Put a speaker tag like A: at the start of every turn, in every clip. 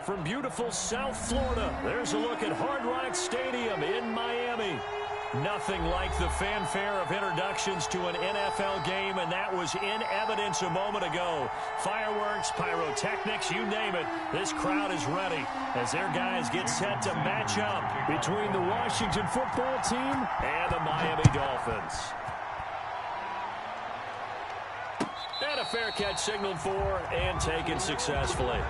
A: from beautiful South Florida. There's a look at Hard Rock Stadium in Miami. Nothing like the fanfare of introductions to an NFL game, and that was in evidence a moment ago. Fireworks, pyrotechnics, you name it. This crowd is ready as their guys get set to match up between the Washington football team and the Miami Dolphins. And a fair catch signaled for and taken successfully.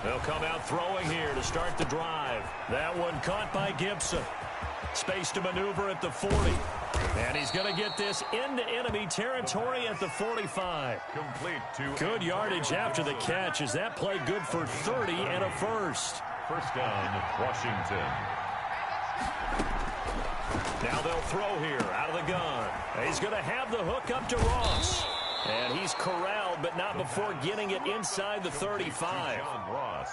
A: They'll come out throwing here to start the drive. That one caught by Gibson. Space to maneuver at the 40. And he's going to get this into enemy territory at the 45.
B: Complete to
A: good yardage after the catch. Is that play good for 30 and a first?
B: First down, Washington.
A: Now they'll throw here out of the gun. He's going to have the hook up to Ross. And he's corralled, but not before getting it inside the 35.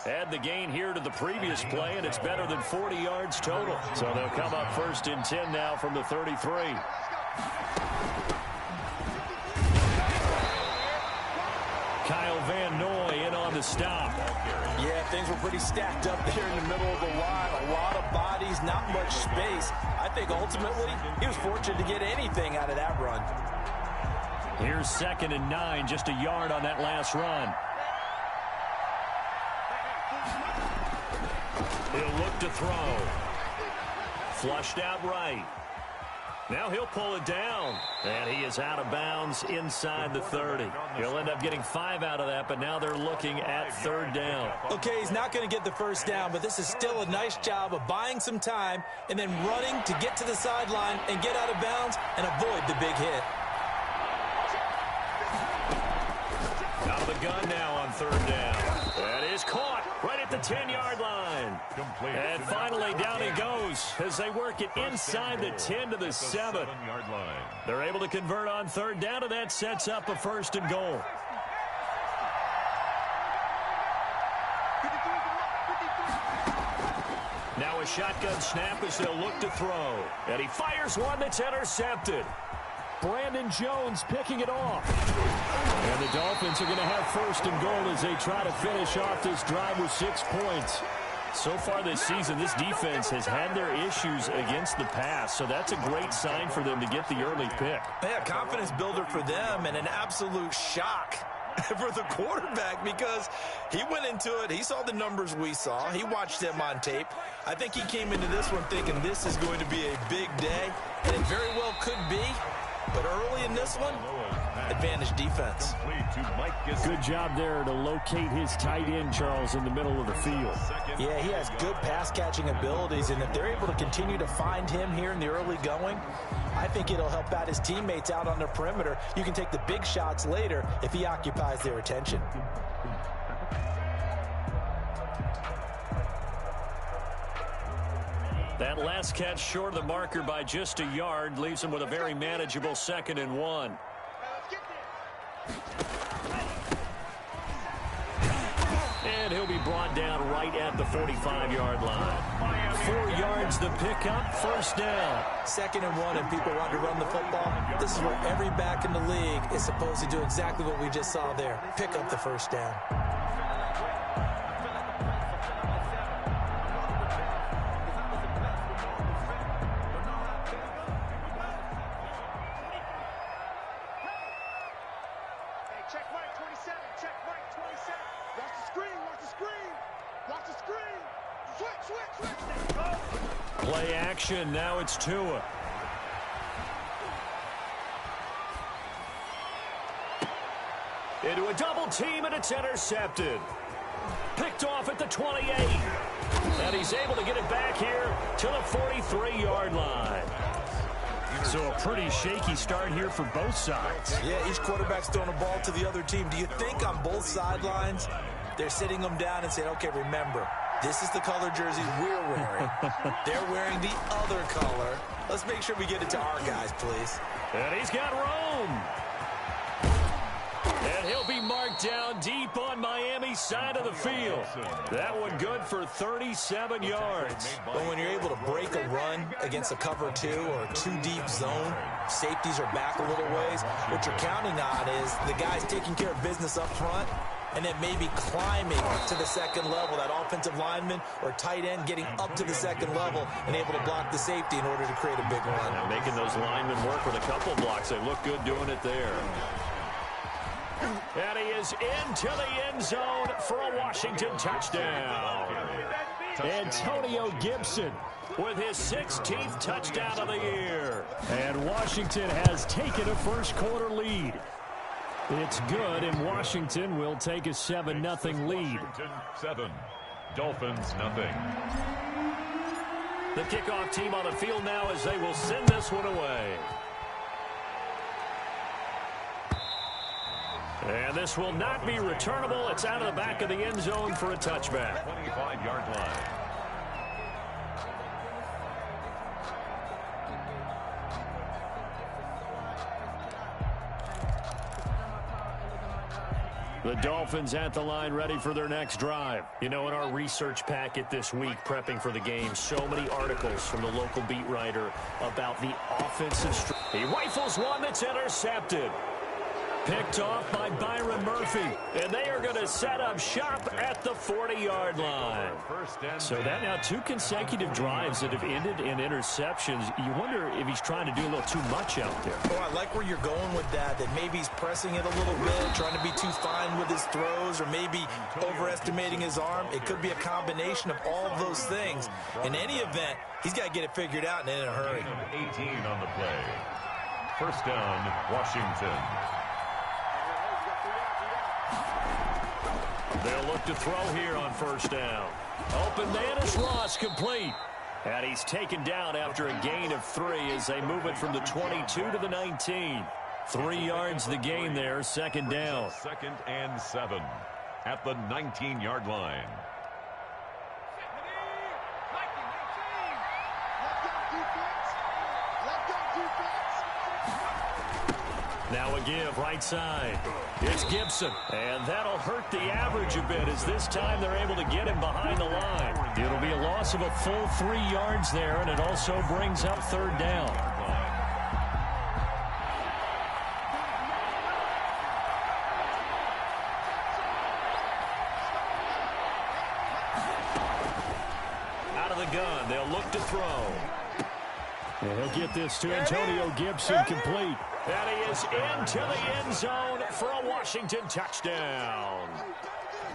A: Add the gain here to the previous play, and it's better than 40 yards total. So they'll come up first and 10 now from the 33. Kyle Van Noy in on the stop.
C: Yeah, things were pretty stacked up there in the middle of the line. A lot of bodies, not much space. I think ultimately he was fortunate to get anything out of that run.
A: Here's 2nd and 9, just a yard on that last run. He'll look to throw. Flushed out right. Now he'll pull it down. And he is out of bounds inside the 30. He'll end up getting 5 out of that, but now they're looking at 3rd down.
C: Okay, he's not going to get the first down, but this is still a nice job of buying some time and then running to get to the sideline and get out of bounds and avoid the big hit.
A: Out of the gun now on 3rd down. That is caught right at the 10-yard line.
B: Complete.
A: And finally down he goes as they work it inside the 10 to the 7.
B: 7-yard line.
A: They're able to convert on 3rd down, and that sets up a 1st and goal. Now a shotgun snap as they'll look to throw. And he fires one that's intercepted. Brandon Jones picking it off. And the Dolphins are going to have 1st and goal as they try to finish off this drive with 6 points. So far this season, this defense has had their issues against the pass, so that's a great sign for them to get the early pick.
C: Yeah, confidence builder for them and an absolute shock for the quarterback because he went into it. He saw the numbers we saw. He watched them on tape. I think he came into this one thinking this is going to be a big day, and it very well could be. But early in this one, advantage defense.
A: Good job there to locate his tight end, Charles, in the middle of the field.
C: Yeah, he has good pass-catching abilities, and if they're able to continue to find him here in the early going, I think it'll help out his teammates out on the perimeter. You can take the big shots later if he occupies their attention.
A: That last catch short of the marker by just a yard leaves him with a very manageable 2nd and 1. And he'll be brought down right at the 45-yard line. 4 yards the pickup, 1st down.
C: 2nd and 1, and people want to run the football. This is where every back in the league is supposed to do exactly what we just saw there. Pick up the 1st down.
A: Play action, now it's Tua. Into a double team, and it's intercepted. Picked off at the 28. And he's able to get it back here to the 43-yard line. So a pretty shaky start here for both sides.
C: Yeah, each quarterback's throwing a ball to the other team. Do you think on both sidelines they're sitting them down and saying, okay, remember, This is the color jersey we're wearing. They're wearing the other color. Let's make sure we get it to our guys, please.
A: And he's got room. And he'll be marked down deep on Miami's side of the field. That one good for 37 yards.
C: But when you're able to break a run against a cover 2 or a 2-deep zone, safeties are back a little ways. What you're counting on is the guys taking care of business up front and then maybe climbing to the second level, that offensive lineman or tight end getting up to the second level and able to block the safety in order to create a big run.
A: Now making those linemen work with a couple blocks. They look good doing it there. And he is into the end zone for a Washington touchdown. Antonio Gibson with his 16th touchdown of the year. And Washington has taken a first-quarter lead. It's good, and Washington will take a 7-0 lead.
B: 7, Dolphins 0.
A: The kickoff team on the field now as they will send this one away. And this will not be returnable. It's out of the back of the end zone for a touchback.
B: 25-yard line.
A: The Dolphins at the line ready for their next drive. You know, in our research packet this week, prepping for the game, so many articles from the local beat writer about the offensive. He rifles one that's intercepted. Picked off by Byron Murphy. And they are going to set up shop at the 40-yard line. So that now 2 consecutive drives that have ended in interceptions. You wonder if he's trying to do a little too much out there.
C: Oh, I like where you're going with that maybe he's pressing it a little bit, trying to be too fine with his throws, or maybe overestimating his arm. It could be a combination of all of those things. In any event, he's got to get it figured out and in a hurry.
B: 18 on the play. First down, Washington.
A: They'll look to throw here on first down. Open man is Ross, complete. And he's taken down after a gain of 3 as they move it from the 22 to the 19. 3 yards the gain there, second down.
B: 2nd and 7 at the 19-yard line.
A: Now a give, right side. It's Gibson. And that'll hurt the average a bit as this time they're able to get him behind the line. It'll be a loss of a full 3 yards there, and it also brings up third down. Out of the gun, they'll look to throw. And he'll get this to Antonio Gibson, complete. And he is into the end zone for a Washington touchdown.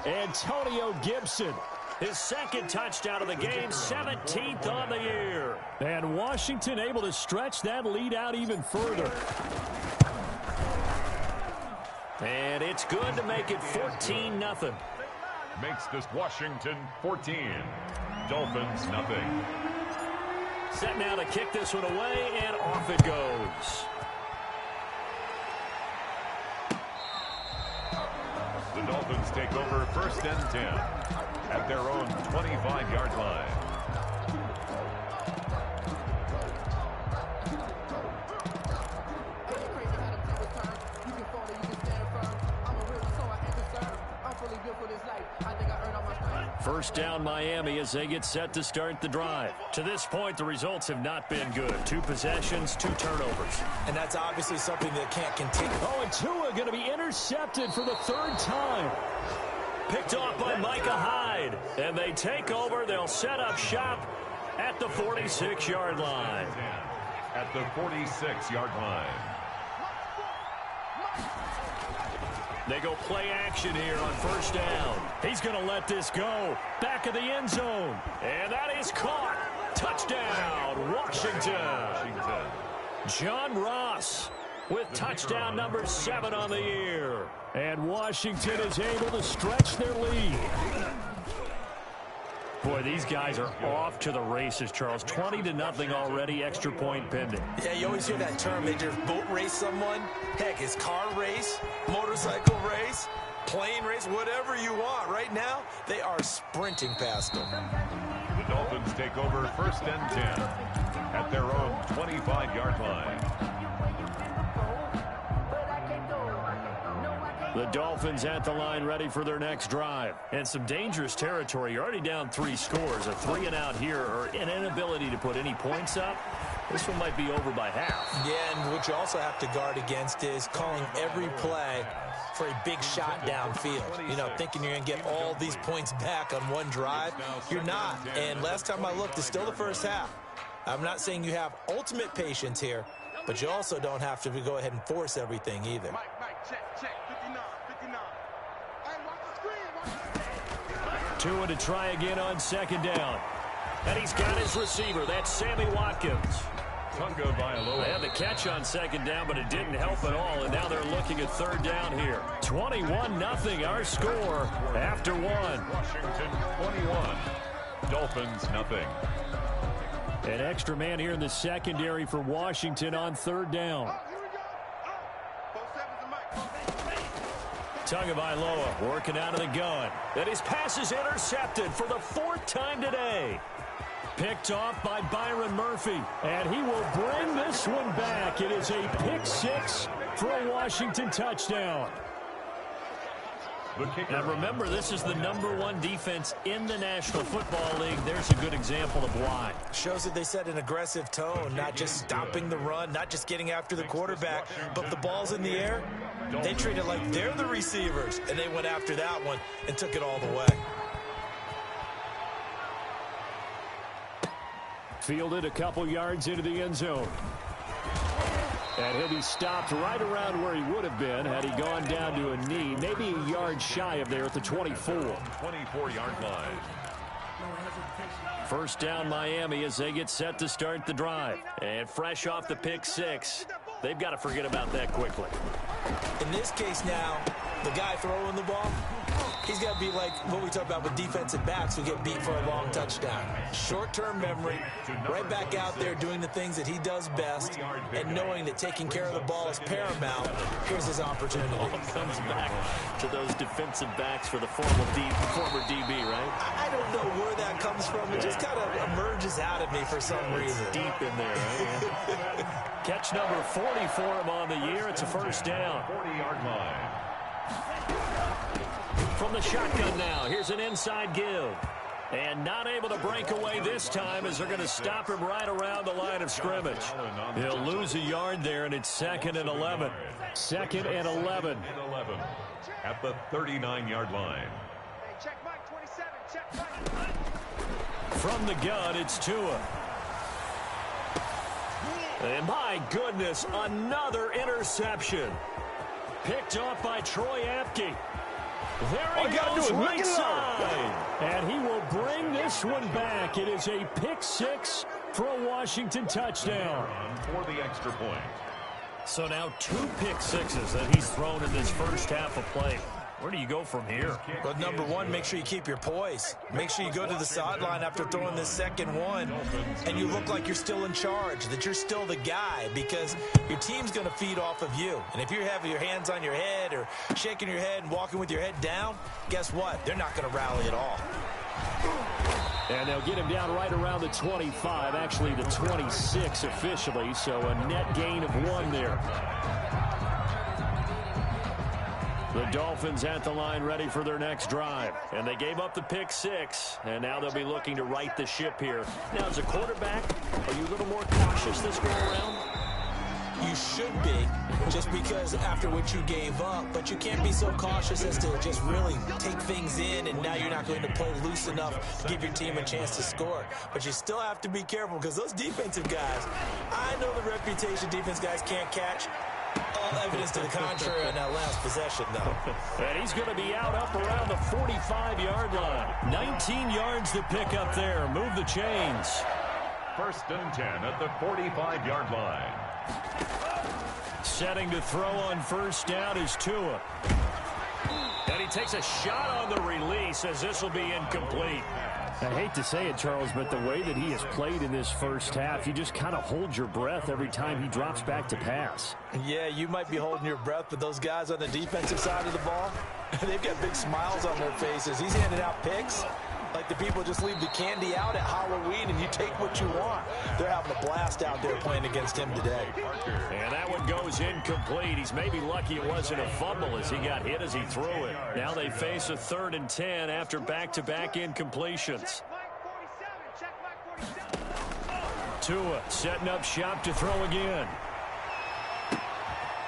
A: Antonio Gibson, his 2nd touchdown of the game, 17th on the year. And Washington able to stretch that lead out even further. And it's good to make it 14-0.
B: Makes this Washington 14. Dolphins 0.
A: Set now to kick this one away, and off it goes.
B: The Dolphins take over 1st and 10 at their own 25-yard line.
A: First down Miami as they get set to start the drive. To this point, the results have not been good. 2 possessions, 2 turnovers.
C: And that's obviously something that can't continue.
A: Oh, and Tua going to be intercepted for the 3rd time. Picked off by Micah Hyde. And they take over. They'll set up shop at the 46-yard line.
B: At the 46-yard line.
A: They go play action here on first down. He's going to let this go. Back of the end zone. And that is caught. Touchdown, Washington. John Ross with touchdown number 7 on the year. And Washington is able to stretch their lead. Boy, these guys are off to the races, Charles. 20-0 already, extra point pending.
C: Yeah, you always hear that term. They just boat race someone. Heck, it's car race, motorcycle race. plane race, whatever you want. Right now, they are sprinting past them.
B: The Dolphins take over first and 10 at their own 25-yard line.
A: The Dolphins at the line ready for their next drive. And some dangerous territory. You're already down 3 scores. A 3-and-out here or an inability to put any points up. This one might be over by half.
C: Yeah, and what you also have to guard against is calling every play for a big shot downfield. You know, thinking you're going to get all these points back on one drive. You're not. And last time I looked, it's still the first half. I'm not saying you have ultimate patience here, but you also don't have to go ahead and force everything either.
A: Tua to try again on second down. And he's got his receiver. That's Sammy Watkins. They had the catch on second down, but it didn't help at all. And now they're looking at third down here. 21-0 our score after one.
B: Washington 21. Dolphins nothing.
A: An extra man here in the secondary for Washington on third down. Tagovailoa working out of the gun. And his pass is intercepted for the 4th time today. Picked off by Byron Murphy. And he will bring this one back. It is a pick 6 for a Washington touchdown. And remember, this is the #1 defense in the National Football League. There's a good example of why.
C: Shows that they set an aggressive tone, not just stopping the run, not just getting after the quarterback, but the ball's in the air. They treat it like they're the receivers, and they went after that one and took it all the way.
A: Fielded a couple yards into the end zone. And he'll be stopped right around where he would have been had he gone down to a knee. Maybe a yard shy of there at the 24.
B: 24-yard line.
A: First down Miami as they get set to start the drive. And fresh off the pick 6, they've got to forget about that quickly.
C: In this case now, the guy throwing the ball, he's got to be like what we talk about with defensive backs who get beat for a long touchdown. Short-term memory, right back out there doing the things that he does best, and knowing that taking care of the ball is paramount. Here's his opportunity.
A: All comes back to those defensive backs for the former DB, right?
C: I don't know where that comes from. It just kind of emerges out of me for some reason.
A: Deep in there, right? Catch number 40 for him on the year. It's a first down.
B: 40-yard line.
A: From the shotgun now, here's an inside give. And not able to break away this time as they're going to stop him right around the line of scrimmage. He'll lose a yard there, and it's 2nd and 11. 2nd and 11.
B: At the 39-yard line.
A: From the gun, it's Tua. And my goodness, another interception. Picked off by Troy Apke. There he goes right side. And he will bring this one back. It is a pick 6 for a Washington touchdown.
B: For the extra point.
A: So now 2 pick 6s that he's thrown in this first half of play. Where do you go from here?
C: Well, number one, make sure you keep your poise. Make sure you go to the sideline after throwing this second one, and you look like you're still in charge, that you're still the guy, because your team's going to feed off of you. And if you're having your hands on your head or shaking your head and walking with your head down, guess what? They're not going to rally at all.
A: And they'll get him down right around the 25, actually the 26 officially, so a net gain of 1 there. The Dolphins at the line ready for their next drive. And they gave up the pick 6, and now they'll be looking to right the ship here. Now, as a quarterback, are you a little more cautious this go around?
C: You should be, just because after what you gave up, but you can't be so cautious as to just really take things in, and now you're not going to play loose enough to give your team a chance to score. But you still have to be careful, because those defensive guys, I know the reputation defense guys can't catch. All evidence to the contrary on that last possession, though.
A: And he's going to be out up around the 45-yard line. 19 yards to pick up there. Move the chains.
B: First and 10 at the 45-yard line.
A: Setting to throw on first down is Tua. And he takes a shot on the release as this will be incomplete. I hate to say it, Charles, but the way that he has played in this first half, you just kind of hold your breath every time he drops back to pass.
C: Yeah, you might be holding your breath, but those guys on the defensive side of the ball, they've got big smiles on their faces. He's handing out picks like the people just leave the candy out at Halloween and you take what you want. They're having a blast out there playing against him today.
A: And that one goes incomplete. He's maybe lucky it wasn't a fumble as he got hit as he threw it. Now they face a 3rd and 10 after back-to-back incompletions. Tua setting up shop to throw again.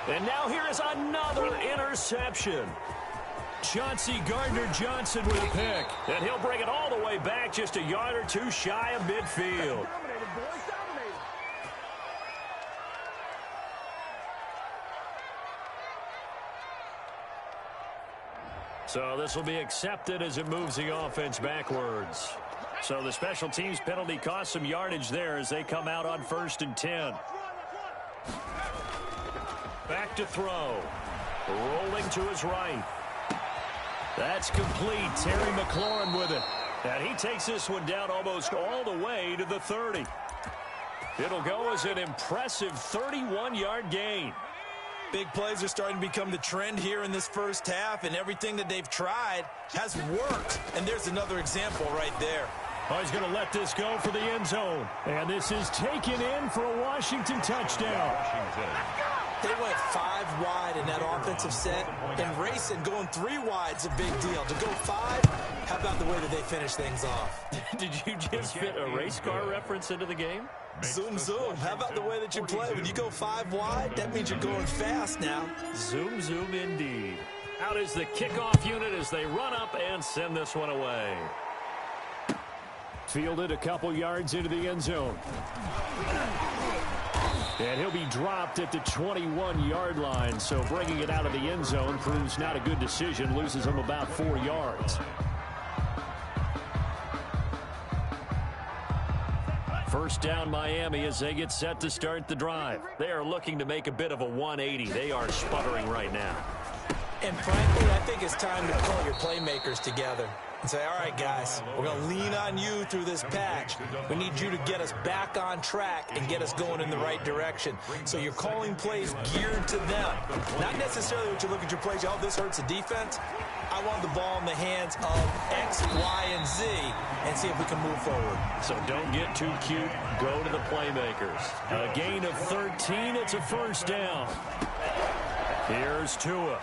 A: And now here is another interception. Chauncey Gardner-Johnson with a pick. And he'll bring it all the way back just a yard or two shy of midfield. So this will be accepted as it moves the offense backwards. So the special teams penalty cost some yardage there as they come out on 1st and 10. Back to throw. Rolling to his right. That's complete. Terry McLaurin with it. And he takes this one down almost all the way to the 30. It'll go as an impressive 31-yard gain.
C: Big plays are starting to become the trend here in this first half, and everything that they've tried has worked. And there's another example right there.
A: Oh, he's going to let this go for the end zone. And this is taken in for a Washington touchdown.
C: They went 5 wide in that offensive set, and racing going 3 wide's a big deal. To go 5, how about the way that they finish things off?
A: Did you just fit a race car reference into the game?
C: Zoom, zoom. How about the way that you play? When you go 5 wide, that means you're going fast now.
A: Zoom, zoom indeed. Out is the kickoff unit as they run up and send this one away. Fielded a couple yards into the end zone. And he'll be dropped at the 21-yard line, so bringing it out of the end zone proves not a good decision, loses him about 4 yards. First down Miami as they get set to start the drive. They are looking to make a bit of a 180. They are sputtering right now.
C: And frankly, I think it's time to call your playmakers together and say, all right, guys, we're going to lean on you through this patch. We need you to get us back on track and get us going in the right direction. So you're calling plays geared to them. Not necessarily what you look at your plays, oh, this hurts the defense. I want the ball in the hands of X, Y, and Z and see if we can move forward.
A: So don't get too cute. Go to the playmakers. A gain of 13. It's a first down. Here's Tua.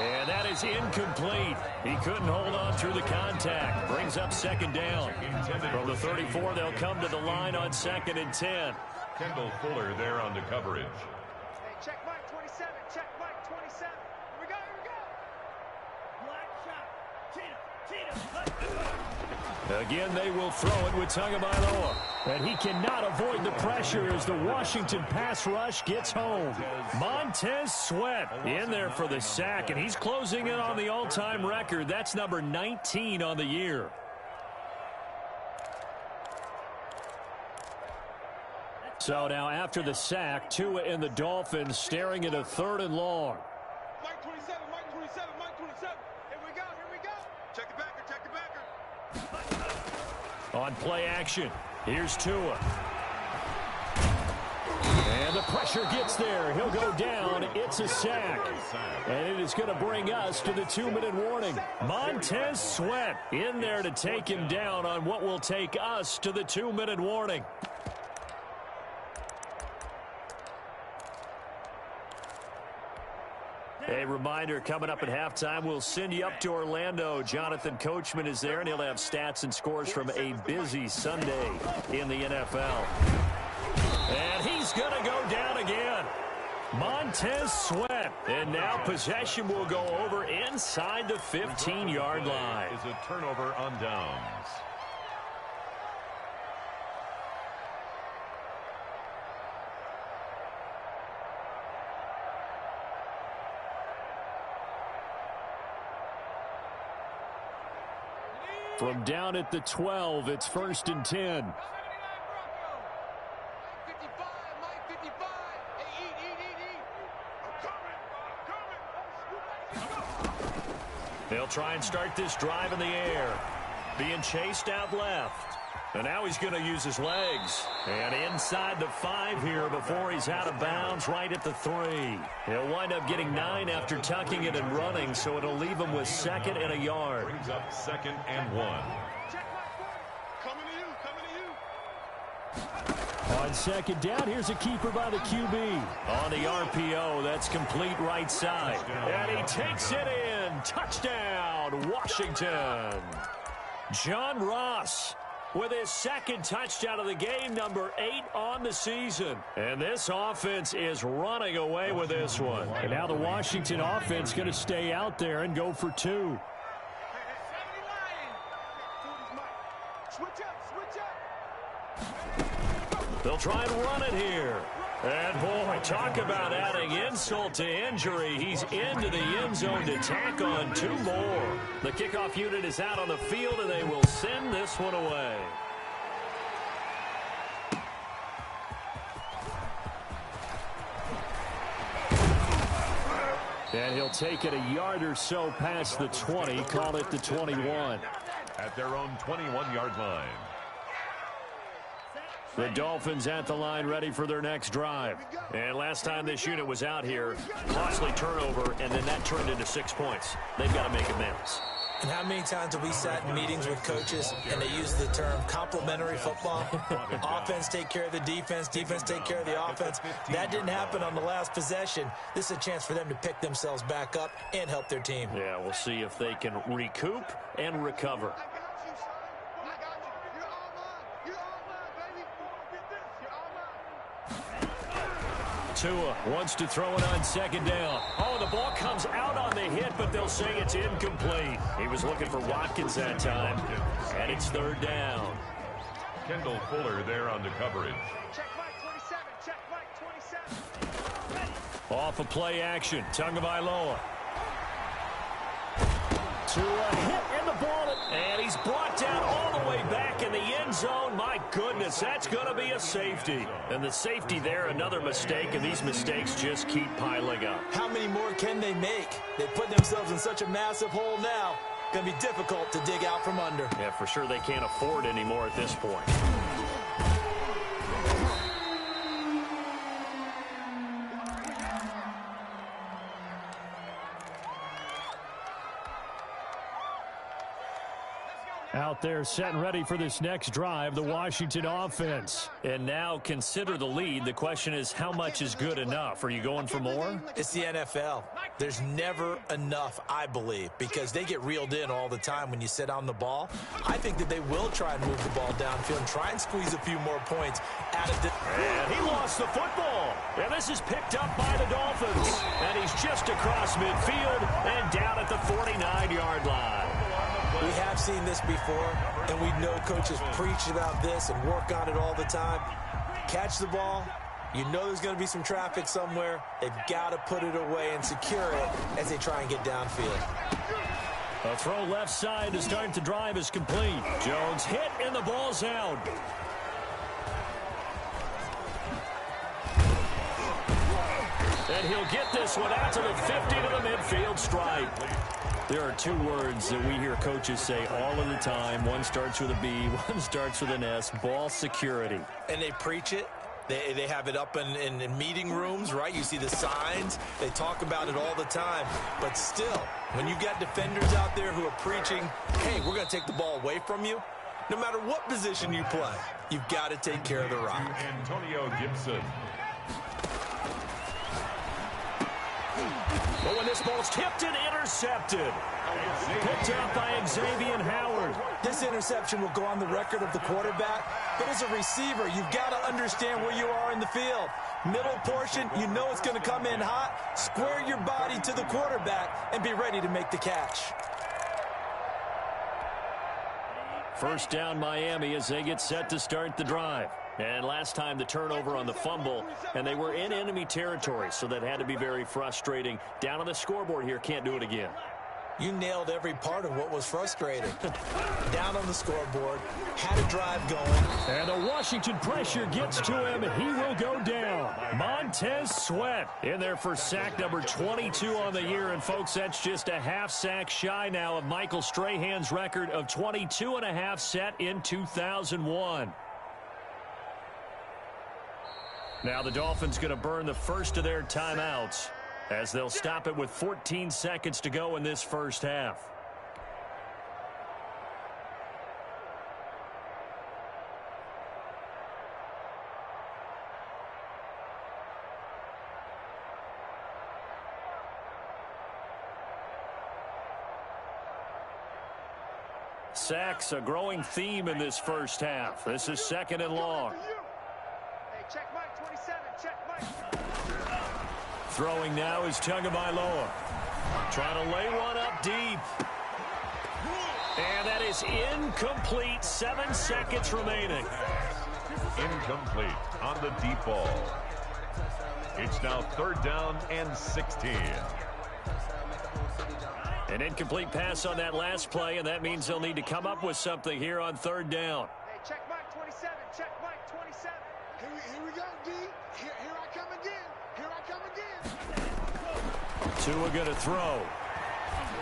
A: And that is incomplete. He couldn't hold on through the contact. Brings up second down. From the 34, they'll come to the line on 2nd and 10.
B: Kendall Fuller there on the coverage.
D: Hey, check Mike 27. Check Mike 27. Here we go. Here we go. Black shot. Cheetah.
A: Again, they will throw it with Tagovailoa. And he cannot avoid the pressure as the Washington pass rush gets home. Montez Sweat in there for the sack, and he's closing in on the all-time record. That's number 19 on the year. So now after the sack, Tua and the Dolphins staring at a 3rd and long.
D: Mike 27. Mike 27. Mike 27. Here we go. Here we go. Check the backer. Check the backer.
A: On play action, here's Tua. And the pressure gets there. He'll go down. It's a sack. And it is going to bring us to the 2-minute warning. Montez Sweat in there to take him down on what will take us to the 2-minute warning. A reminder, coming up at halftime, we'll send you up to Orlando. Jonathan Coachman is there, and he'll have stats and scores from a busy Sunday in the NFL. And he's going to go down again. Montez Sweat. And now possession will go over inside the 15-yard line.
B: Is a turnover on downs.
A: From down at the 12, it's 1st and 10.
D: Mike 55. Mike 55. Hey, eat. I'm coming.
A: They'll try and start this drive in the air. Being chased out left. And now he's going to use his legs. And inside the 5 here before he's out of bounds right at the 3. He'll wind up getting 9 after tucking it and running, so it'll leave him with 2nd and a yard.
B: Brings up 2nd and 1.
D: Coming to you.
A: On 2nd down, here's a keeper by the QB. On the RPO, that's complete right side. And he takes it in. Touchdown, Washington. John Ross with his 2nd touchdown of the game, number 8 on the season. And this offense is running away with this one. And now the Washington offense going to stay out there and go for 2. They'll try and run it here. And, boy, talk about adding insult to injury. He's into the end zone to tack on 2 more. The kickoff unit is out on the field, and they will send this one away. And he'll take it a yard or so past the 20, call it the 21.
B: At their own 21-yard line.
A: The Dolphins at the line ready for their next drive. And last time this unit was out here, costly turnover, and then that turned into 6 points. They've got to make amends.
C: And how many times have we sat in meetings with coaches and they use the term complementary football? Offense take care of the defense, defense take care of the offense. That didn't happen on the last possession. This is a chance for them to pick themselves back up and help their team.
A: Yeah, we'll see if they can recoup and recover. Tua wants to throw it on 2nd down. Oh, the ball comes out on the hit, but they'll say it's incomplete. He was looking for Watkins that time, and it's 3rd down.
B: Kendall Fuller there on the coverage.
D: Check Mike 27. Check Mike 27.
A: Off of play action, Tagovailoa. Tua hit in the ball, and he's brought down all the way back in the end zone. My goodness, that's going to be a safety. And the safety there, another mistake, and these mistakes just keep piling up.
C: How many more can they make? They put themselves in such a massive hole now. Going to be difficult to dig out from under.
A: Yeah, for sure they can't afford anymore at this point. Out there set and ready for this next drive, the Washington offense. And now consider the lead. The question is, how much is good enough? Are you going for more?
C: It's the NFL. There's never enough, I believe, because they get reeled in all the time when you sit on the ball. I think that they will try and move the ball downfield and try and squeeze a few more points out of this.
A: And he lost the football. And this is picked up by the Dolphins. And he's just across midfield and down at the 49-yard line.
C: We have seen this before, and we know coaches preach about this and work on it all the time. Catch the ball. You know there's going to be some traffic somewhere. They've got to put it away and secure it as they try and get downfield.
A: A throw left side to start the drive is complete. Jones hit and the ball's out. And he'll get this one out to the 50 to the midfield stripe. There are 2 words that we hear coaches say all of the time. One starts with a B, one starts with an S, ball security.
C: And they preach it. They have it up in meeting rooms, right? You see the signs. They talk about it all the time. But still, when you got defenders out there who are preaching, hey, we're going to take the ball away from you, no matter what position you play, you've got to take care of the rock.
B: Antonio Gibson.
A: But when this ball's tipped and intercepted. Picked out by Xavier Howard.
C: This interception will go on the record of the quarterback, but as a receiver, you've got to understand where you are in the field. Middle portion, you know it's going to come in hot. Square your body to the quarterback and be ready to make the catch.
A: First down Miami as they get set to start the drive. And last time the turnover on the fumble, and they were in enemy territory, so that had to be very frustrating. Down on the scoreboard here, can't do it again.
C: You nailed every part of what was frustrating. Down on the scoreboard, had a drive going.
A: And the Washington pressure gets to him. He will go down. Montez Sweat in there for sack number 22 on the year. And, folks, that's just a half sack shy now of Michael Strahan's record of 22 and a half set in 2001. Now the Dolphins going to burn the first of their timeouts, as they'll stop it with 14 seconds to go in this first half. Sacks, a growing theme in this first half. This is second and long.
D: Hey, check Mike 27, check Mike.
A: Throwing now is Tagovailoa. Trying to lay one up deep. And that is incomplete. 7 seconds remaining.
B: Incomplete on the deep ball. It's now 3rd down and 16.
A: An incomplete pass on that last play, and that means they'll need to come up with something here on 3rd down.
D: Hey, check Mike 27, check Mike 27. Here we go, D. Here I come again. Here I come again.
A: Tua going to throw.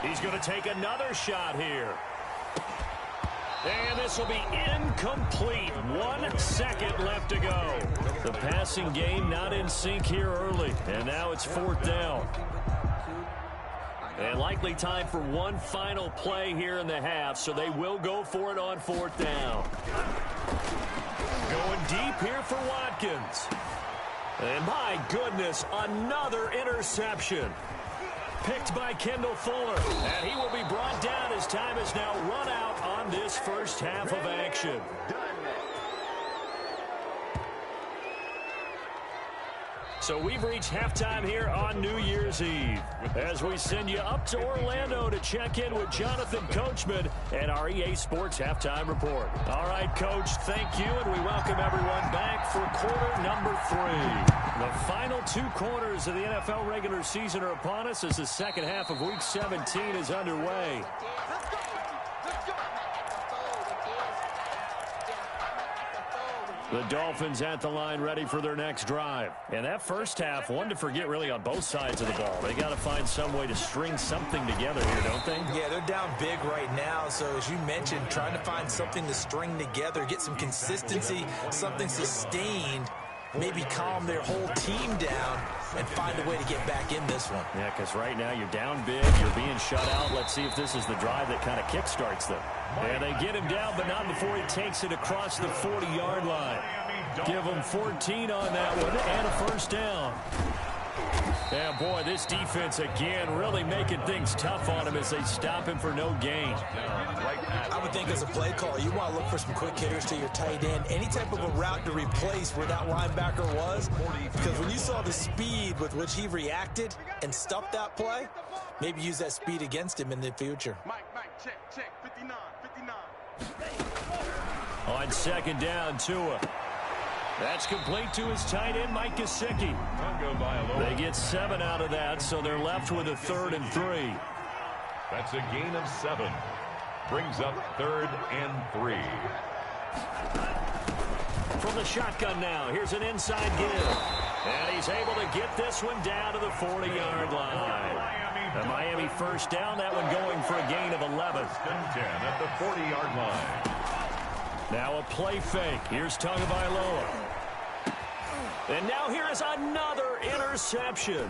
A: He's going to take another shot here. And this will be incomplete. 1 second left to go. The passing game not in sync here early. And now it's 4th down. And likely time for one final play here in the half, so they will go for it on 4th down. Going deep here for Watkins. And my goodness, another interception. Picked by Kendall Fuller. And he will be brought down as time is now run out on this first half of action. So we've reached halftime here on New Year's Eve as we send you up to Orlando to check in with Jonathan Coachman and our EA Sports Halftime Report. All right, Coach, thank you, and we welcome everyone back for quarter number 3. The final 2 quarters of the NFL regular season are upon us as the second half of Week 17 is underway. The Dolphins at the line ready for their next drive. And that first half, one to forget really on both sides of the ball. They got to find some way to string something together here, don't they?
C: Yeah, they're down big right now. So as you mentioned, trying to find something to string together, get some consistency, something sustained, maybe calm their whole team down and find a way to get back in this one.
A: Yeah, because right now you're down big, you're being shut out. Let's see if this is the drive that kind of kickstarts them. And they get him down, but not before he takes it across the 40-yard line. Give him 14 on that one and a first down. Yeah, boy, this defense again really making things tough on him as they stop him for no gain.
C: I would think as a play call, you want to look for some quick hitters to your tight end. Any type of a route to replace where that linebacker was. Because when you saw the speed with which he reacted and stuffed that play, maybe use that speed against him in the future.
D: Mike, check, 59.
A: On second down, Tua. That's complete to his tight end, Mike Gesicki. They get 7 out of that, so they're left with a 3rd and 3.
B: That's a gain of 7. Brings up 3rd and 3.
A: From the shotgun now, here's an inside give. And he's able to get this one down to the 40-yard line. The Miami first down, that one going for a gain of 11.
B: 10 at the 40-yard line.
A: Now a play fake. Here's Tagovailoa. And now here is another interception.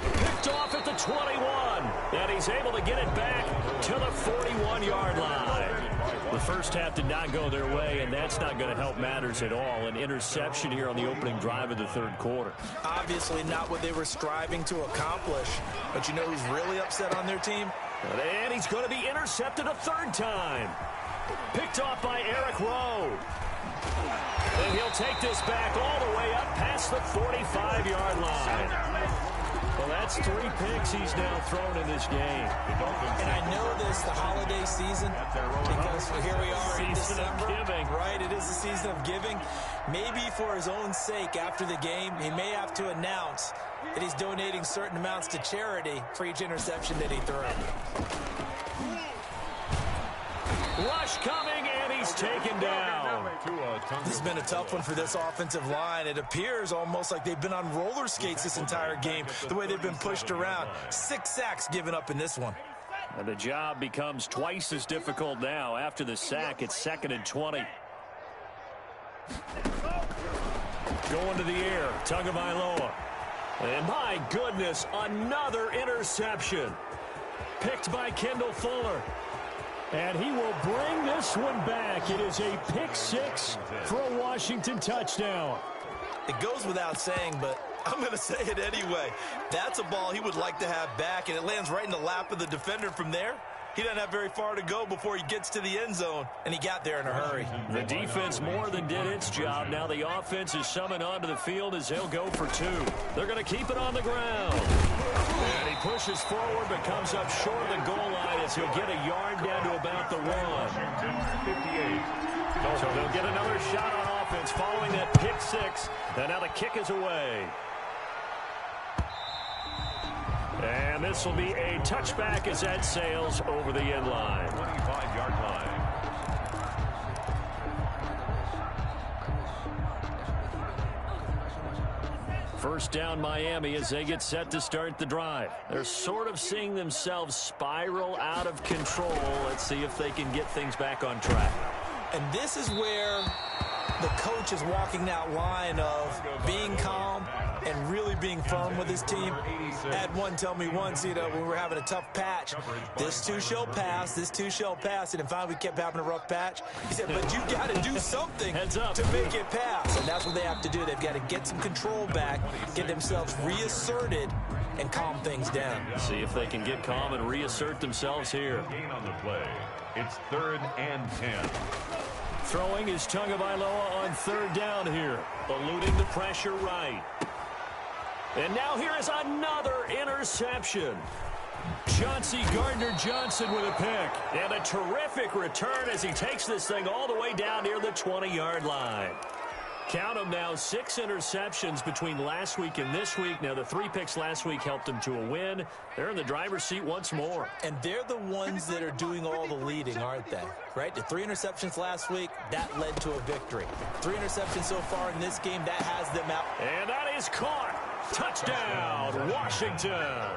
A: Picked off at the 21. And he's able to get it back to the 41-yard line. The first half did not go their way, and that's not going to help matters at all. An interception here on the opening drive of the 3rd quarter.
C: Obviously not what they were striving to accomplish. But you know who's really upset on their team?
A: And he's going to be intercepted a 3rd time. Picked off by Eric Rowe. And he'll take this back all the way up past the 45-yard line. Well, That's 3 picks he's now thrown in this game.
C: And I know this, the holiday season, because here we are in December.
A: Giving.
C: Right, it is the season of giving. Maybe for his own sake after the game, he may have to announce that he's donating certain amounts to charity for each interception that he threw.
A: Rush coming, and he's taken down.
C: This has been a tough one for this offensive line. It appears almost like they've been on roller skates this entire game, the way they've been pushed around. 6 sacks given up in this one.
A: And the job becomes twice as difficult now. After the sack, it's 2nd and 20. Going to the air, Tagovailoa. And my goodness, another interception. Picked by Kendall Fuller. And he will bring this one back. It is a pick 6 for a Washington touchdown.
C: It goes without saying, but I'm going to say it anyway. That's a ball he would like to have back, and it lands right in the lap of the defender from there. He doesn't have very far to go before he gets to the end zone, and he got there in a hurry.
A: The defense more than did its job. Now the offense is summoned onto the field as they'll go for 2. They're going to keep it on the ground. And he pushes forward but comes up short of the goal line as he'll get a yard down to about the 1. So they'll get another shot on offense following that pick 6. And now the kick is away. And this will be a touchback as that sails over the end line.
B: 25-yard line.
A: First down Miami as they get set to start the drive. They're sort of seeing themselves spiral out of control. Let's see if they can get things back on track.
C: And this is where the coach is walking that line of being calm and really being firm with his team. I had one tell me once, when we were having a tough patch, this too shall pass, this too shall pass. And finally we kept having a rough patch. He said, but you got to do something to make it pass. And that's what they have to do. They've got to get some control back, get themselves reasserted, and calm things down.
A: See if they can get calm and reassert themselves here.
B: Gain on the play. It's 3rd and 10.
A: Throwing is Tagovailoa on 3rd down here. Eluding the pressure right. And now here is another interception. Chauncey Gardner-Johnson with a pick. And a terrific return as he takes this thing all the way down near the 20-yard line. Count them now, 6 interceptions between last week and this week. Now, the 3 picks last week helped them to a win. They're in the driver's seat once more.
C: And they're the ones that are doing all the leading, aren't they? Right? The 3 interceptions last week, that led to a victory. 3 interceptions so far in this game, that has them out.
A: And that is caught. Touchdown, Washington.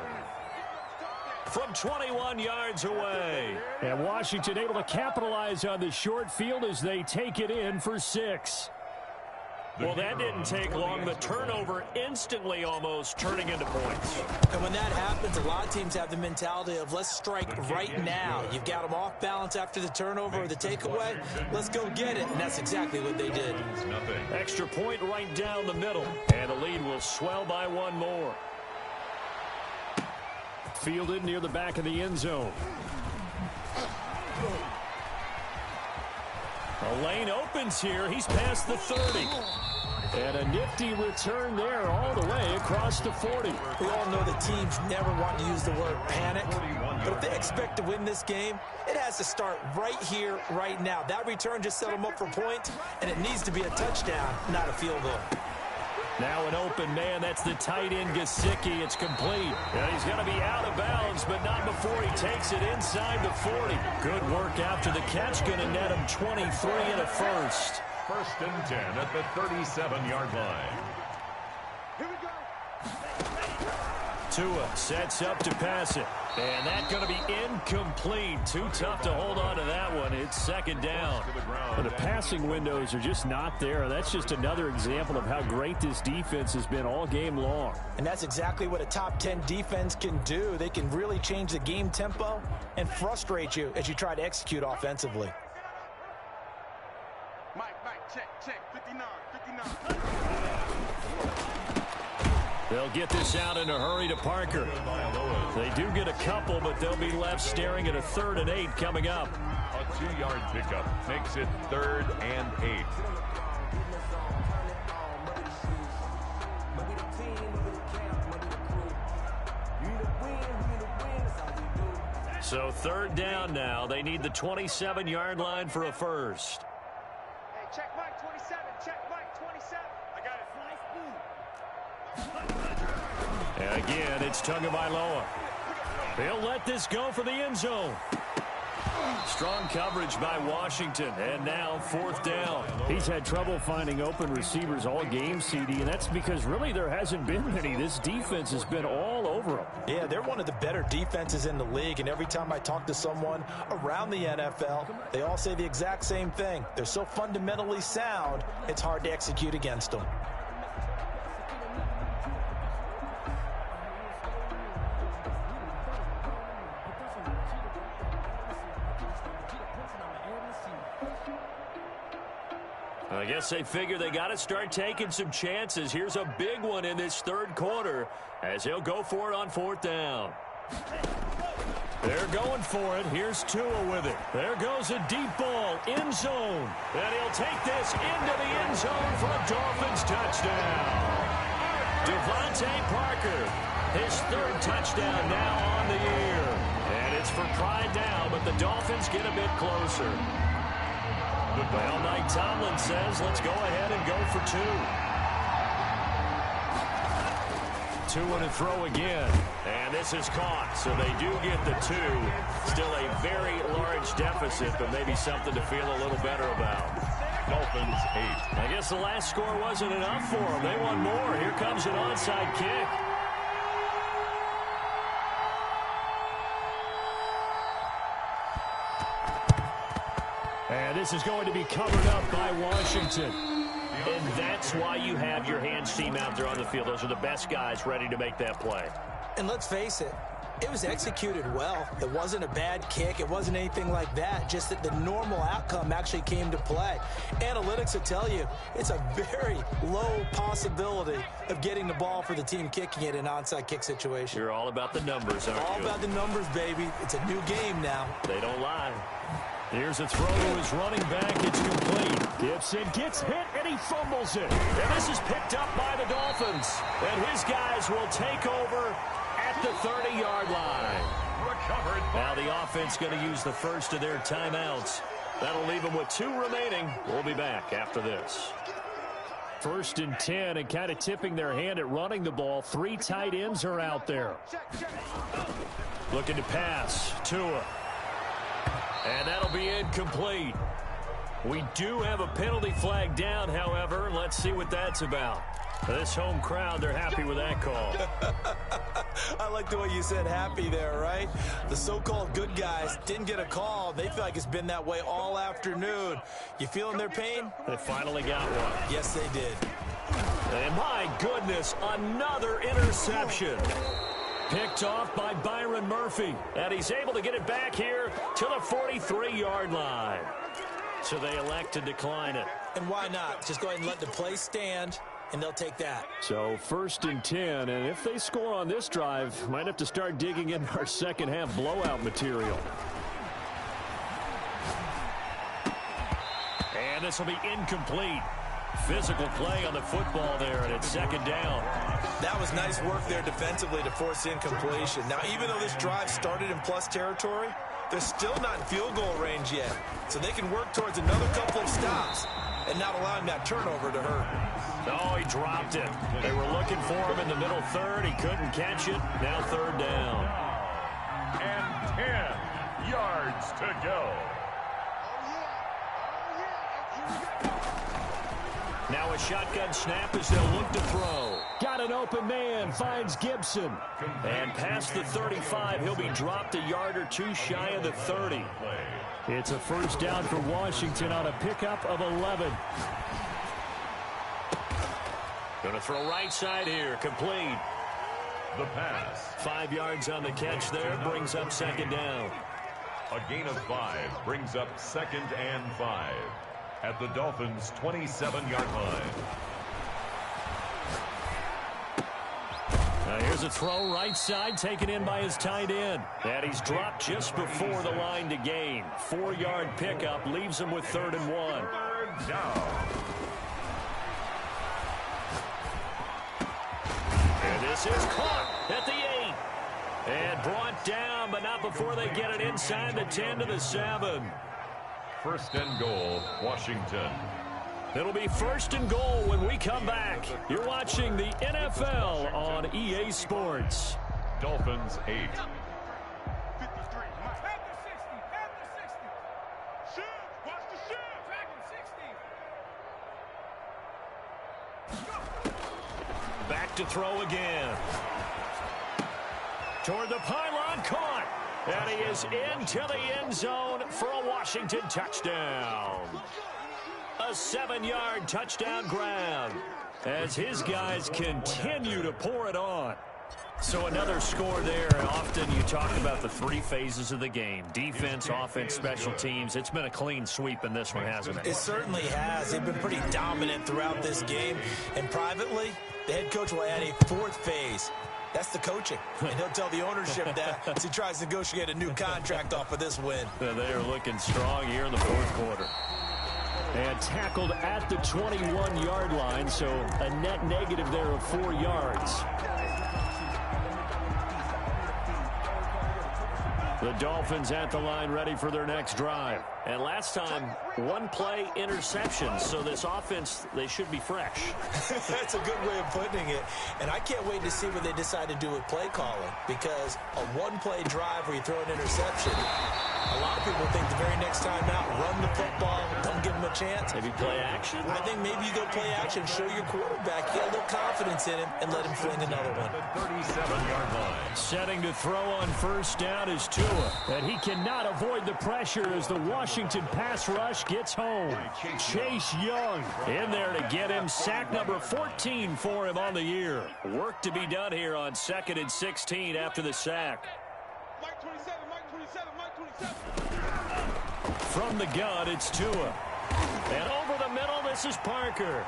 A: From 21 yards away. And Washington able to capitalize on the short field as they take it in for 6. Well, that didn't take long. The turnover instantly almost turning into points.
C: And when that happens, a lot of teams have the mentality of let's strike right now. You've got them off balance after the turnover or the takeaway. Let's go get it. And that's exactly what they did.
A: Extra point right down the middle. And the lead will swell by 1 more. Fielded near the back of the end zone. A lane opens here. He's past the 30. And a nifty return there all the way across the 40.
C: We all know that teams never want to use the word panic. But if they expect to win this game, it has to start right here, right now. That return just set them up for points, and it needs to be a touchdown, not a field goal.
A: Now an open man. That's the tight end, Gesicki. It's complete. And he's going to be out of bounds, but not before he takes it inside the 40. Good work after the catch. Going to net him 23 and a first.
B: 1st and 10 at the 37-yard line.
D: Here we go.
A: Tua sets up to pass it. And that's going to be incomplete. Too tough to hold on to that one. It's 2nd down. But the passing windows are just not there. That's just another example of how great this defense has been all game long.
C: And that's exactly what a top 10 defense can do. They can really change the game tempo and frustrate you as you try to execute offensively.
D: Mike, check. 59.
A: They'll get this out in a hurry to Parker. They do get a couple, but they'll be left staring at a 3rd and 8 coming up.
B: A 2-yard pickup makes it 3rd and 8.
A: So third down now. They need the 27-yard line for a first.
D: Hey, check Mike 27. Check Mike 27. I got it.
A: And again, it's Tagovailoa. He'll let this go for the end zone. Strong coverage by Washington, and now fourth down.
E: He's had trouble finding open receivers all game, CD, and that's because really there hasn't been many. This defense has been all over them.
C: Yeah, they're one of the better defenses in the league, and every time I talk to someone around the NFL, they all say the exact same thing. They're so fundamentally sound, it's hard to execute against them.
A: I guess they figure they got to start taking some chances. Here's a big one in this third quarter as he'll go for it on fourth down. They're going for it. Here's Tua with it. There goes a deep ball, end zone. And he'll take this into the end zone for a Dolphins touchdown. Devontae Parker, his third touchdown now on the year. And it's for pride now, but the Dolphins get a bit closer. Well, Mike Tomlin says, let's go ahead and go for two. 2 to throw again. And this is caught, so they do get the 2. Still a very large deficit, but maybe something to feel a little better about.
B: Dolphins 8.
A: I guess the last score wasn't enough for them. They want more. Here comes an onside kick. And this is going to be covered up by Washington. And that's why you have your hands team out there on the field. Those are the best guys ready to make that play.
C: And let's face it, it was executed well. It wasn't a bad kick. It wasn't anything like that. Just that the normal outcome actually came to play. Analytics will tell you it's a very low possibility of getting the ball for the team kicking it in an onside kick situation.
A: You're all about the numbers, aren't you?
C: All about the numbers, baby. It's a new game now.
A: They don't lie. Here's a throw to his running back. It's complete. Gibson gets hit, and he fumbles it. And this is picked up by the Dolphins. And his guys will take over at the 30-yard line.
B: Recovered.
A: Now the offense going to use the first of their timeouts. That'll leave them with 2 remaining. We'll be back after this. 1st and 10, and kind of tipping their hand at running the ball. 3 tight ends are out there. Looking to pass. Tua. And that'll be incomplete. We do have a penalty flag down, however. Let's see what that's about. This home crowd, they're happy with that call.
C: I like the way you said happy there, right? The so-called good guys didn't get a call. They feel like it's been that way all afternoon. You feeling their pain?
A: They finally got one.
C: Yes, they did.
A: And my goodness, another interception. Picked off by Byron Murphy. And he's able to get it back here to the 43-yard line. So they elect to decline it.
C: And why not? Just go ahead and let the play stand, and they'll take that.
E: So 1st and 10, and if they score on this drive, might have to start digging in our second half blowout material.
A: And this will be incomplete. Physical play on the football there, and it's 2nd down.
C: That was nice work there defensively to force incompletion. Now, even though this drive started in plus territory, they're still not in field goal range yet. So they can work towards another couple of stops and not allowing that turnover to hurt.
A: Oh, he dropped it. They were looking for him in the middle third. He couldn't catch it. Now 3rd down.
B: And 10 yards to go.
A: Now a shotgun snap as they'll look to throw. Got an open man, finds Gibson. And past the 35, he'll be dropped a yard or 2 shy of the 30.
E: It's a 1st down for Washington on a pickup of 11.
A: Going to throw right side here, complete.
B: The pass.
A: 5 yards on the catch there, brings up 2nd down.
B: A gain of 5 brings up 2nd and 5. At the Dolphins' 27-yard line.
A: Now here's a throw right side taken in by his tight end. And he's dropped just before the line to gain. 4-yard pickup leaves him with 3rd and 1.
B: 3rd down.
A: And this is caught at the 8. And brought down, but not before they get it inside the 10 to the 7.
B: First and goal, Washington.
A: It'll be first and goal when we come back. You're watching the NFL on EA Sports.
B: Dolphins 8.
D: 53. At the 60. At the 60. Shoot. Watch the shoot. Tracking 60.
A: Back to throw again. Toward the pylon, caught. And he is into the end zone for a Washington touchdown. A 7-yard touchdown grab as his guys continue to pour it on. So another score there, and often you talk about the 3 phases of the game. Defense, offense, special teams. It's been a clean sweep in this one, hasn't it?
C: It certainly has. They've been pretty dominant throughout this game. And privately, the head coach will add a 4th phase. That's the coaching. And he'll tell the ownership that as he tries to negotiate a new contract off of this win.
A: They are looking strong here in the 4th quarter. And tackled at the 21-yard line, so a net negative there of 4 yards. The Dolphins at the line ready for their next drive. And last time, 1-play interception, so this offense, they should be fresh.
C: That's a good way of putting it. And I can't wait to see what they decide to do with play calling, because a 1-play drive where you throw an interception, a lot of people think the very next time out, run the football, don't give him a chance.
A: Maybe play action?
C: I think maybe you go play action, show your quarterback, get a little confidence in him, and let him fling another one.
B: The 37-yard line.
A: Setting to throw on first down is Tua. And he cannot avoid the pressure as the Washington pass rush gets home. Chase Young in there to get him. Sack number 14 for him on the year. Work to be done here on 2nd and 16 after the sack.
D: Mike 27, Mike 27, Mike 27.
A: From the gun, it's Tua. And over the middle, this is Parker.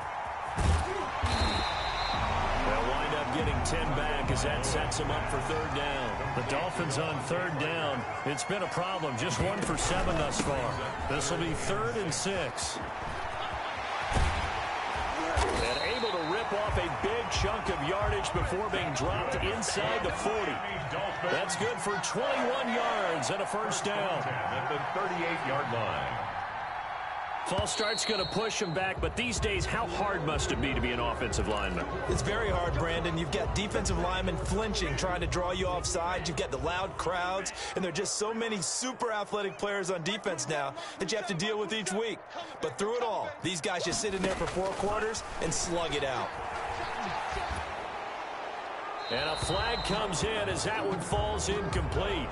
A: They'll wind up getting 10 back as that sets them up for 3rd down. The Dolphins on 3rd down. It's been a problem. Just 1 for 7 thus far. This will be 3rd and 6. And able to rip off a big chunk of yardage before being dropped inside the 40. That's good for 21 yards and a first down.
B: At the 38-yard line.
A: False start's going to push him back, but these days, how hard must it be to be an offensive lineman?
C: It's very hard, Brandon. You've got defensive linemen flinching, trying to draw you off sides. You've got the loud crowds, and there are just so many super athletic players on defense now that you have to deal with each week. But through it all, these guys just sit in there for 4 quarters and slug it out.
A: And a flag comes in as that one falls incomplete.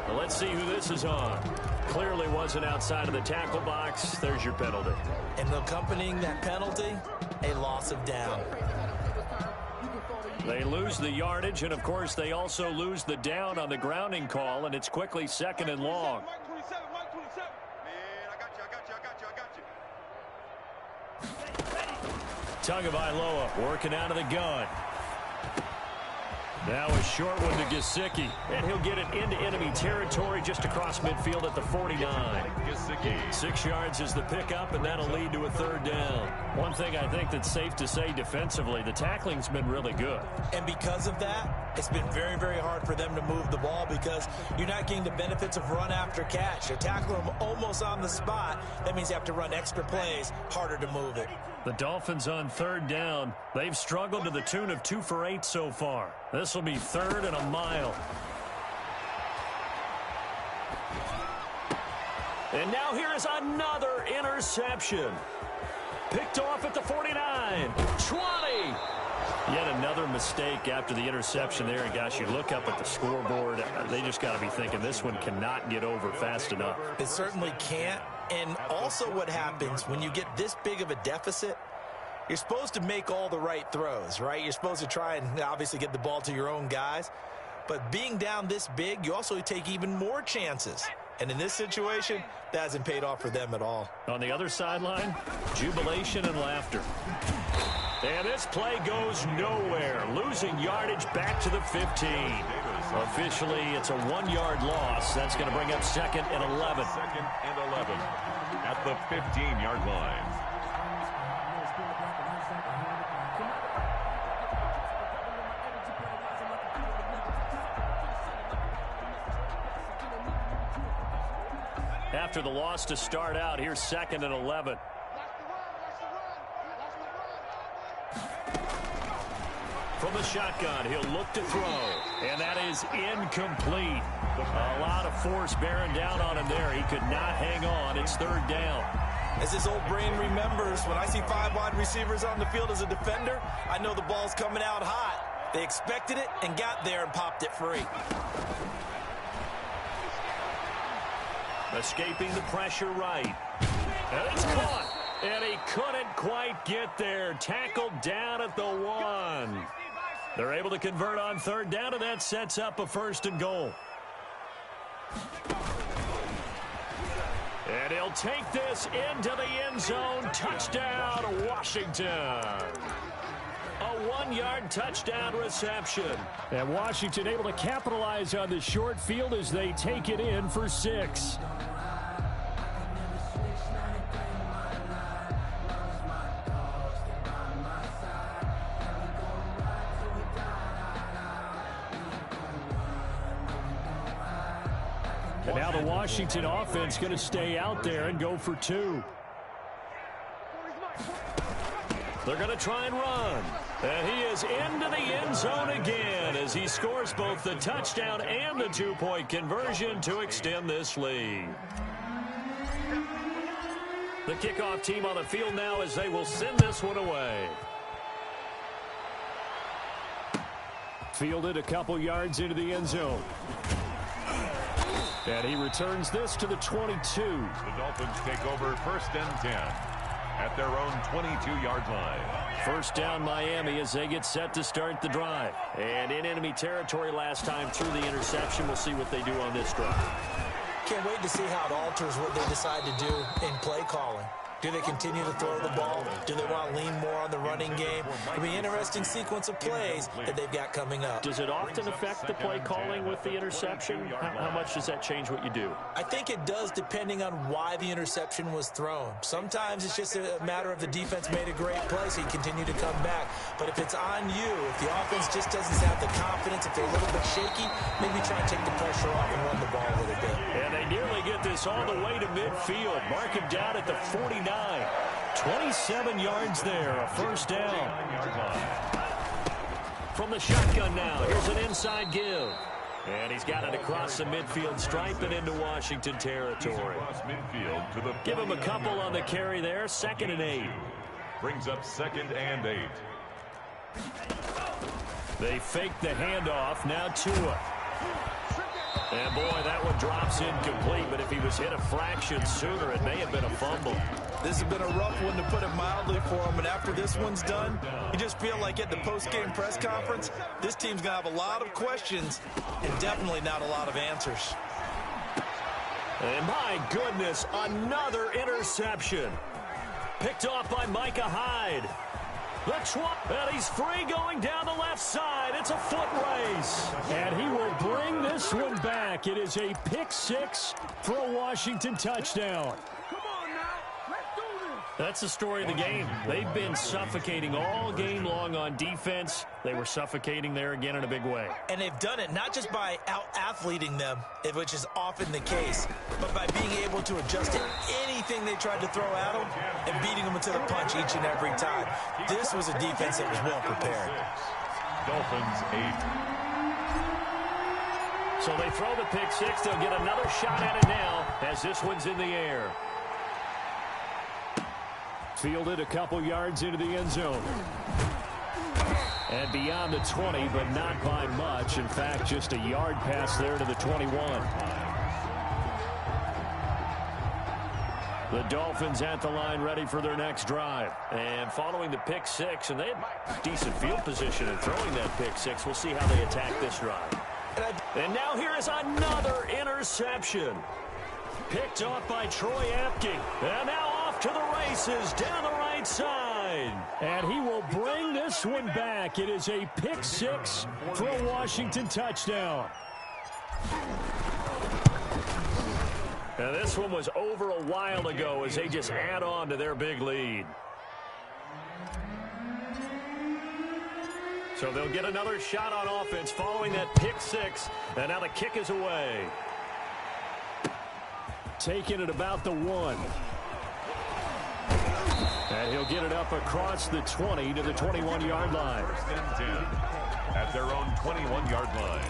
A: Well, let's see who this is on. Clearly wasn't outside of the tackle box. There's your penalty.
C: And accompanying that penalty, a loss of down.
A: They lose the yardage, and, of course, they also lose the down on the grounding call, and it's quickly 2nd and long.
D: Mike 27, Mike 27. Man, I got you.
A: Tagovailoa working out of the gun. Now a short one to Gesicki, and he'll get it into enemy territory just across midfield at the 49. 6 yards is the pickup, and that'll lead to a 3rd down. One thing I think that's safe to say defensively, the tackling's been really good.
C: And because of that, it's been very, very hard for them to move the ball because you're not getting the benefits of run after catch. You're tackling them almost on the spot. That means you have to run extra plays, harder to move it.
A: The Dolphins on 3rd down. They've struggled to the tune of 2 for 8 so far. This will be 3rd and a mile. And now here is another interception. Picked off at the 49. 20. Yet another mistake after the interception there. And, gosh, you look up at the scoreboard. They just got to be thinking this one cannot get over fast enough.
C: It certainly can't. And also what happens when you get this big of a deficit, you're supposed to make all the right throws, right? You're supposed to try and obviously get the ball to your own guys. But being down this big, you also take even more chances. And in this situation, that hasn't paid off for them at all.
A: On the other sideline, jubilation and laughter. And this play goes nowhere. Losing yardage back to the 15. Officially, it's a 1-yard loss. That's going to bring up 2nd and 11.
B: 2nd and 11 at the 15-yard line.
A: after the loss to start out. Here's 2nd and 11. From the shotgun, he'll look to throw, and that is incomplete. A lot of force bearing down on him there. He could not hang on. It's 3rd down.
C: As his old brain remembers, when I see 5 wide receivers on the field as a defender, I know the ball's coming out hot. They expected it and got there and popped it free.
A: Escaping the pressure right. And it's caught. And he couldn't quite get there. Tackled down at the 1. They're able to convert on 3rd down, and that sets up a 1st and goal. And he'll take this into the end zone. Touchdown, Washington. A 1-yard touchdown reception.
E: And Washington able to capitalize on the short field as they take it in for 6. And now the Washington offense going to stay out there and go for 2.
A: They're going to try and run. And he is into the end zone again as he scores both the touchdown and the 2-point conversion to extend this lead. The kickoff team on the field now as they will send this one away.
E: Fielded a couple yards into the end zone. And he returns this to the 22.
B: The Dolphins take over 1st and 10 at their own 22-yard line.
A: 1st down Miami as they get set to start the drive. And in enemy territory last time through the interception. We'll see what they do on this drive.
C: Can't wait to see how it alters what they decide to do in play calling. Do they continue to throw the ball? Do they want to lean more on the running game? It'll be an interesting sequence of plays that they've got coming up.
A: Does it often affect the play calling with the interception? How much does that change what you do?
C: I think it does depending on why the interception was thrown. Sometimes it's just a matter of the defense made a great play, so you continue to come back. But if it's on you, if the offense just doesn't have the confidence, if they're a little bit shaky, maybe try and take the pressure off and run the ball a little bit.
A: And they nearly get this all the way to midfield. Mark him down at the 49. 27 yards there, a 1st down. From the shotgun now, here's an inside give. And he's got it across the midfield stripe and into Washington territory. Give him a couple on the carry there, 2nd and 8.
B: Brings up 2nd and 8.
A: They fake the handoff, now Tua. And boy, that one drops incomplete, but if he was hit a fraction sooner, it may have been a fumble.
C: This has been a rough one, to put it mildly, for him. And after this one's done, you just feel like at the post-game press conference, this team's going to have a lot of questions and definitely not a lot of answers.
A: And my goodness, another interception. Picked off by Micah Hyde. And he's free going down the left side. It's a foot race.
E: And he will bring this one back. It is a pick 6 for a Washington touchdown.
A: That's the story of the game. They've been suffocating all game long on defense. They were suffocating there again in a big way.
C: And they've done it not just by out-athleting them, which is often the case, but by being able to adjust to anything they tried to throw at them and beating them to the punch each and every time. This was a defense that was well prepared.
B: Dolphins 8.
A: So they throw the pick 6. They'll get another shot at it now as this one's in the air.
E: Fielded a couple yards into the end zone. And beyond the 20, but not by much. In fact, just a yard pass there to the 21. The Dolphins at the line ready for their next drive. And following the pick 6, and they had decent field position in throwing that pick 6. We'll see how they attack this drive. And now here is another interception. Picked off by Troy Apke. And now off to the races down the right side. And he will bring this one back. It is a pick 6 for a Washington touchdown.
A: Now this one was over a while ago as they just add on to their big lead. So they'll get another shot on offense following that pick 6. And now the kick is away.
E: taken at about the 1. And he'll get it up across the 20 to the 21-yard line.
B: First and 10 at their own 21-yard line.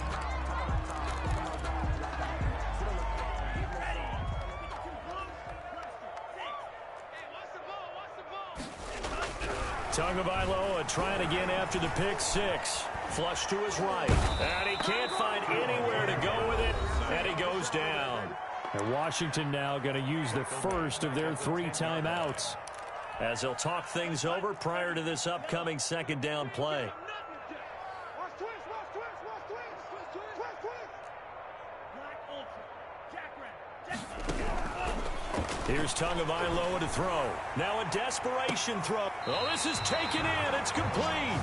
E: Tagovailoa trying again after the pick 6. Flush to his right. And he can't find anywhere to go with it. And he goes down. And Washington now going to use the first of their 3 timeouts, as they'll talk things over prior to this upcoming second down play. Here's Tagovailoa to throw. Now a desperation throw. Oh, this is taken in. It's complete.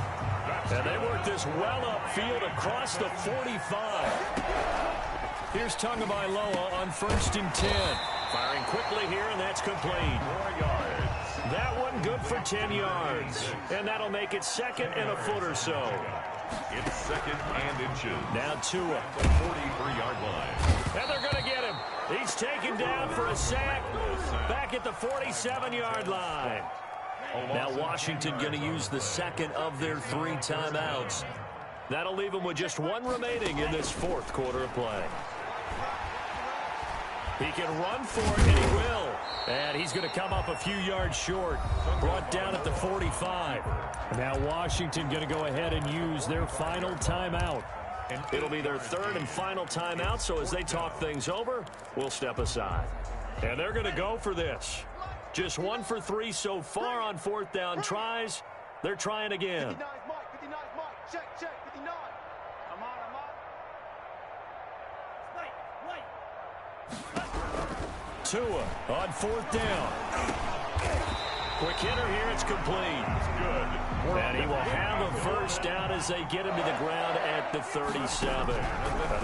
E: And they work this well upfield across the 45. Here's Tagovailoa on 1st and 10. Firing quickly here, and that's complete.
B: 4 yards.
E: That one good for 10 yards. And that'll make it 2nd and a foot or so.
B: It's 2nd and inches.
E: Now Tua.
B: The 43-yard line.
E: And they're going to get him. He's taken down for a sack back at the 47-yard line. Now Washington going to use the second of their 3 timeouts. That'll leave them with just 1 remaining in this 4th quarter of play. He can run for it, and he will. And he's going to come up a few yards short. Brought down at the 45. Now Washington going to go ahead and use their final timeout. And it'll be their 3rd and final timeout, so as they talk things over, we'll step aside. And they're going to go for this. Just 1 for 3 so far on 4th down tries. They're trying again.
D: 59 Mike. Check, 59. I'm on.
E: Tua on 4th down. Quick hitter here, it's complete.
B: It's good.
E: And he will have a first down as they get him to the ground at the 37.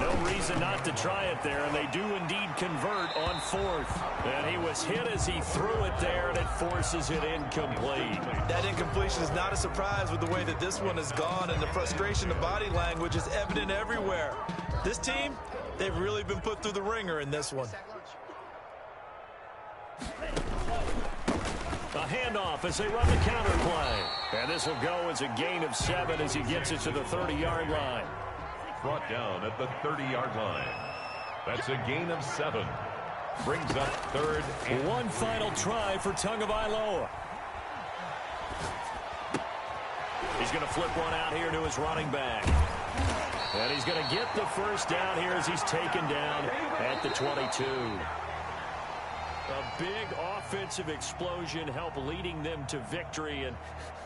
E: No reason not to try it there, and they do indeed convert on 4th. And he was hit as he threw it there, and it forces it incomplete.
C: That incompletion is not a surprise with the way that this one has gone, and the frustration of body language is evident everywhere. This team, they've really been put through the ringer in this one.
E: A handoff as they run the counter play. And this will go as a gain of 7 as he gets it to the 30-yard line.
B: Brought down at the 30-yard line. That's a gain of 7. Brings up 3rd and
E: 1 final try for Tagovailoa. He's going to flip one out here to his running back. And he's going to get the first down here as he's taken down at the 22. A big offensive explosion help leading them to victory. And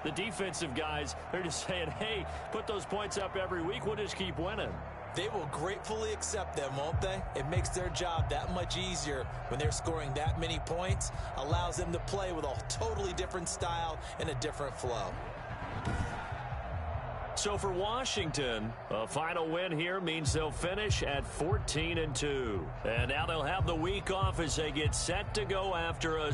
E: the defensive guys, they're just saying, hey, put those points up every week. We'll just keep winning.
C: They will gratefully accept them, won't they? It makes their job that much easier when they're scoring that many points. Allows them to play with a totally different style and a different flow.
E: So for Washington, a final win here means they'll finish at 14-2. And now they'll have the week off as they get set to go after a